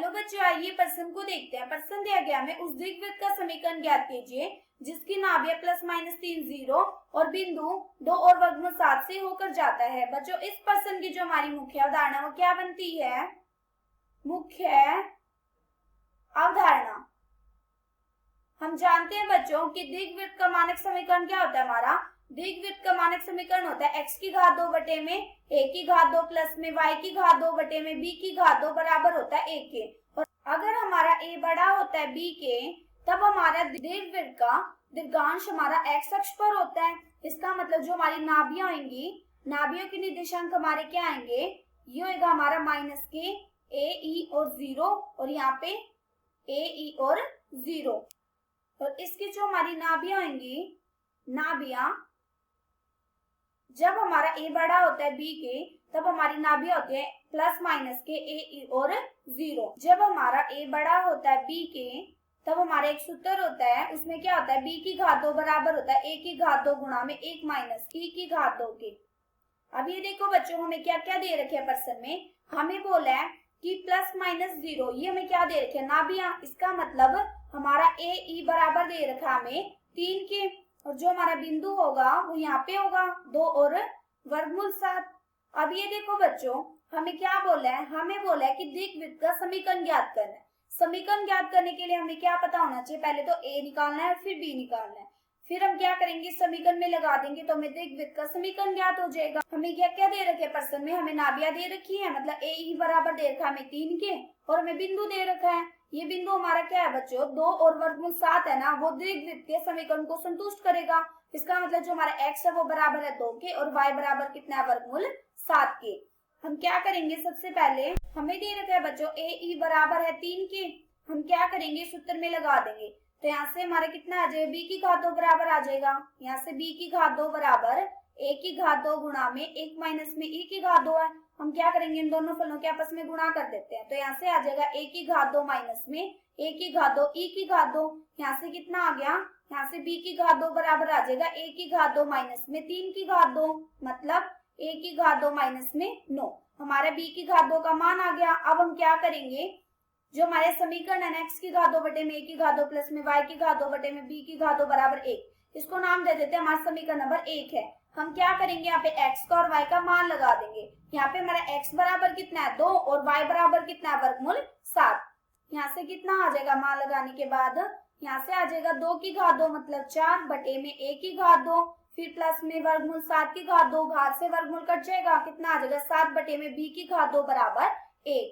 Hello बच्चों, आइए प्रश्न को देखते हैं। प्रश्न दिया गया हमें उस द्विघवृत्त का समीकरण ज्ञात कीजिए जिसकी नाभिया +-3 0 और बिंदु 2 और वर्गमूल 7 से होकर जाता है। बच्चों, इस प्रश्न की जो हमारी मुख्य अवधारणा वो क्या बनती है? मुख्य अवधारणा हम जानते हैं बच्चों कि द्विघवृत्त का मानक समीकरण क्या होता है? हमारा द्विघवृत्त का मानक समीकरण होता है x की घात 2 बटे में a की घात 2 प्लस में y की घात 2 बटे में b की घात 2 बराबर होता है a के। और अगर हमारा a बड़ा होता है b के, तब हमारा द्विघवृत्त का दीर्घांश हमारा x अक्ष पर होता है। इसका मतलब जो हमारी नाभियां होंगी, नाभियों के निर्देशांक हमारे क्या आएंगे? ये होगा हमारा -k a e और 0 और यहाँ पे a e और 0। और इसकी जो हमारी नाभियां होंगी, नाभियां जब हमारा a बड़ा होता है b के, तब हमारी नाभियां होती है +-k a e और 0। जब हमारा a बड़ा होता है b के, तब हमारा एक सूत्र होता है, उसमें क्या होता है? b की घात 2 बराबर होता है a की घात 2 गुणा में 1 - e की घात 2 के। अब ये देखो बच्चों, हमें क्या क्या दे रखे हैं प्रश्न में? हमें बोला है कि +-0, ये हमें क्या दे रखे हैं? नाभियां। इसका मतलब हमारा a e बराबर दे रखा हमें 3 के, और जो हमारा बिंदु होगा वो यहाँ पे होगा 2 और वर्गमूल 7। अब ये देखो बच्चों, हमें क्या बोला है? हमें बोला है कि द्विघवृत्त का समीकरण ज्ञात करना है। समीकरण ज्ञात करने के लिए हमें क्या पता होना चाहिए? पहले तो a निकालना है, फिर b निकालना है, फिर हम क्या करेंगे? समीकरण में लगा देंगे तो हमें द्विघवृत्त का समीकरण ज्ञात हो जाएगा। हमें क्या क्या दे रखे प्रश्न में? हमें नाभियां दे रखी है, मतलब a e बराबर दे रखा है हमें 3 के, और हमें बिंदु दे रखा है। ये बिंदु हमारा क्या है बच्चों? 2 और वर्गमूल 7 है ना, वो द्विघवृत्त के समीकरण को संतुष्ट करेगा। इसका मतलब जो हमारा x है वो बराबर है 2 के और y बराबर कितना है? वर्गमूल 7 के। हम क्या करेंगे? सबसे पहले हमें दे रखा है बच्चों a e बराबर है 3 के, हम क्या करेंगे? सूत्र में लगा देंगे। तो यहाँ से हमारा कितना आ जाएगा? b की घात 2 बराबर आ जाएगा। यहाँ से b की घात 2 बराबर a की घात 2 गुणा में 1 माइनस में e की घात 2 है। हम क्या करेंगे? इन दोनों फलों के आपस में गुणा कर देते हैं। तो यहाँ से आ जाएगा a की घात 2 माइनस में a की घात 2 e की घात 2। यहाँ से कितना आ गया? यहाँ से b की घात 2 बराबर आ जाएगा a की घात 2 माइनस में 3 की घात 2, मतलब a की घात 2 माइनस में 9। हमारा b की घात 2 का मान आ गया। अब हम क्या करेंगे? जो हमारे समीकरण है x की घात 2 बटे में a की घात 2 प्लस में y की घात 2 बटे में b की घात 2 बराबर 1, इसको नाम दे देते हैं, हमारा समीकरण नंबर 1 है। हम क्या करेंगे? यहाँ पे x का और y का मान लगा देंगे। यहाँ पे हमारा x बराबर कितना है? 2 और y बराबर कितना है? वर्गमूल 7। यहाँ से कितना आ जाएगा मान लगाने के बाद? यहाँ से आ जाएगा 2 की घात 2 मतलब 4 बटे में a की घात 2, फिर प्लस में वर्गमूल 7 की घात 2, घात से वर्गमूल कट जाएगा, कितना आ जाएगा? 7 बटे में b की घात 2 बराबर 1।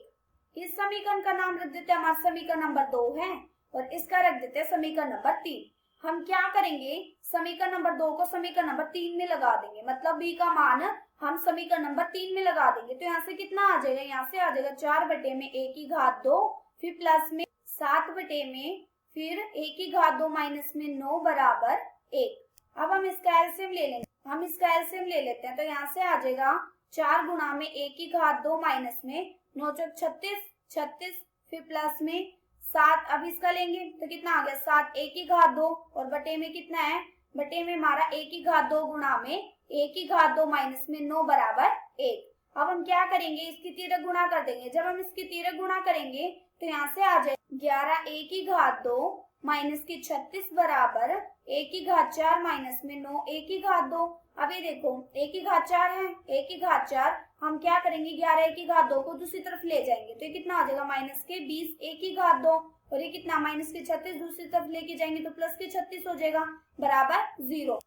इस समीकरण का नाम रख देते हैं, हमारा समीकरण नंबर 2 है, और इसका रख देते हैं समीकरण नंबर 3। हम क्या करेंगे? समीकरण नंबर 2 को समीकरण नंबर 3 में लगा देंगे, मतलब b का मान हम समीकरण नंबर 3 में लगा देंगे। तो यहाँ से कितना आ जाएगा? यहाँ से आ जाएगा 4 बटे में a की घात 2, फिर प्लस में 7 बटे में फिर a की घात 2 माइनस में 9 बराबर 1। अब हम इसका एलसीएम ले लेंगे। हम इसका एलसीएम ले लेते हैं, तो यहाँ से आ जाएगा 4 गुणा में a की घात 2 माइनस में 9 चौक 36, फिर प्लस में 7। अब इसका लेंगे तो कितना आ गया? 7 a की घात 2 और बटे में कितना है? बटे में हमारा a की घात 2 गुणा में a की घात 2 माइनस में 9 बराबर 1। अब हम क्या करेंगे? इसकी तिर्यक गुणा कर देंगे। जब हम इसकी तिर्यक गुणा करेंगे तो यहाँ से आ जाए 11 a की घात 2 माइनस की 36 बराबर a की घात 4 माइनस में 9 a की घात 2। अब ये देखो a की घात 4 है, a की घात 4 हम क्या करेंगे? 11 a की घात 2 को दूसरी तरफ ले जाएंगे, तो ये कितना आ जाएगा? माइनस के 20 a की घात 2, और ये कितना? माइनस के 36 दूसरी तरफ लेके जाएंगे तो प्लस के 36 हो जाएगा बराबर 0।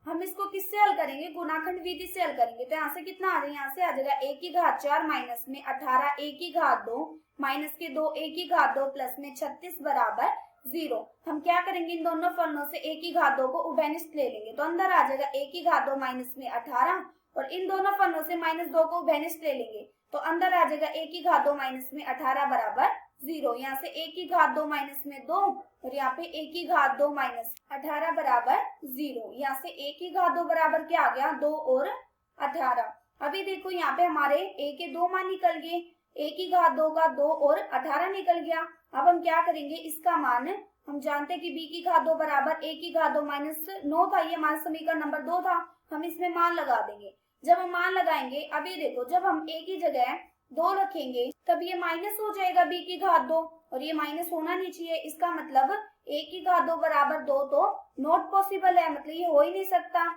हम इसको किससे हल करेंगे? गुणाखंड विधि से हल करेंगे। तो यहाँ से कितना आ जाएगा? यहाँ से आ जाएगा a की घात 4 माइनस में 18 a की घात 2 माइनस के 2 a की घात 2 प्लस में 36 बराबर 0। हम क्या करेंगे? इन दोनों फलनों से a की घात 2 को उभयनिष्ठ ले लेंगे, तो अंदर आ जाएगा a की घात 2 माइनस में 18, और इन दोनों फलनों से -2 को उभयनिष्ठ ले लेंगे, तो अंदर आ जाएगा a की घात 2 माइनस में 18 बराबर 0। यहाँ से a की घात 2 माइनस में 2 और यहाँ पे a की घात 2 माइनस 18 बराबर 0। यहाँ से a की घात 2 बराबर क्या आ गया? 2 और 18। अभी देखो यहाँ पे हमारे a के 2 मान निकल गए, a की घात 2 का 2 और 18 निकल गया। अब हम क्या करेंगे? इसका मान हम जानते हैं कि b की घात 2 बराबर a की घात 2 माइनस 9 था, ये हमारा समीकरण नंबर 2 था। हम इसमें मान लगा देंगे। जब हम मान लगाएंगे, अभी देखो जब हम a की जगह 2 रखेंगे तब ये माइनस हो जाएगा b की घात 2, और ये माइनस होना नहीं चाहिए। इसका मतलब a की घात 2 बराबर 2 तो नॉट पॉसिबल है, मतलब ये हो ही नहीं सकता।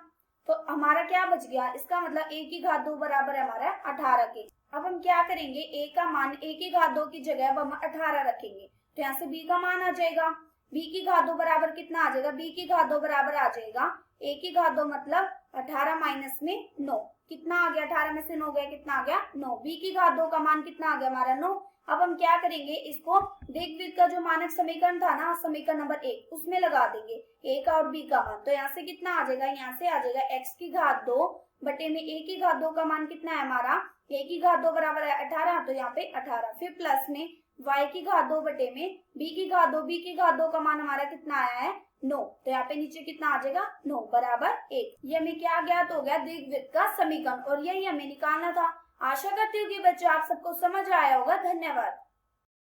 तो हमारा क्या बच गया, इसका मतलब a की घात 2 बराबर है हमारा 18 के। अब हम क्या करेंगे, a का मान a की घात 2 की जगह अब हम 18 रखेंगे, तो यहाँ से b का मान आ जाएगा। b की घात 2 बराबर कितना आ जाएगा, b की घात 2 बराबर आ जाएगा a की घात 2 मतलब 18 माइनस में 9, कितना आ गया, 18 में से 9 गया, कितना आ गया 9। b की घात 2 का मान कितना आ गया हमारा 9। अब हम क्या करेंगे, इसको दिग्वित का जो मानक समीकरण था ना, समीकरण नंबर 1, उसमें लगा देंगे a का और b का मान। तो यहाँ से कितना आ जाएगा, यहाँ से आ जाएगा x की घात 2 बटे में a की घात 2 का मान कितना है हमारा, a की घात 2 बराबर है 18, तो यहाँ पे 18, फिर प्लस में y की घात 2 बटे में b की घात 2, b की घात 2 का मान हमारा कितना आया है 9, तो यहाँ पे नीचे कितना आ जाएगा 9 बराबर 1। ये हमें क्या ज्ञात हो गया, द्विघात का समीकरण, और यही हमें निकालना था। आशा करती हूँ कि बच्चों आप सबको समझ आया होगा। धन्यवाद।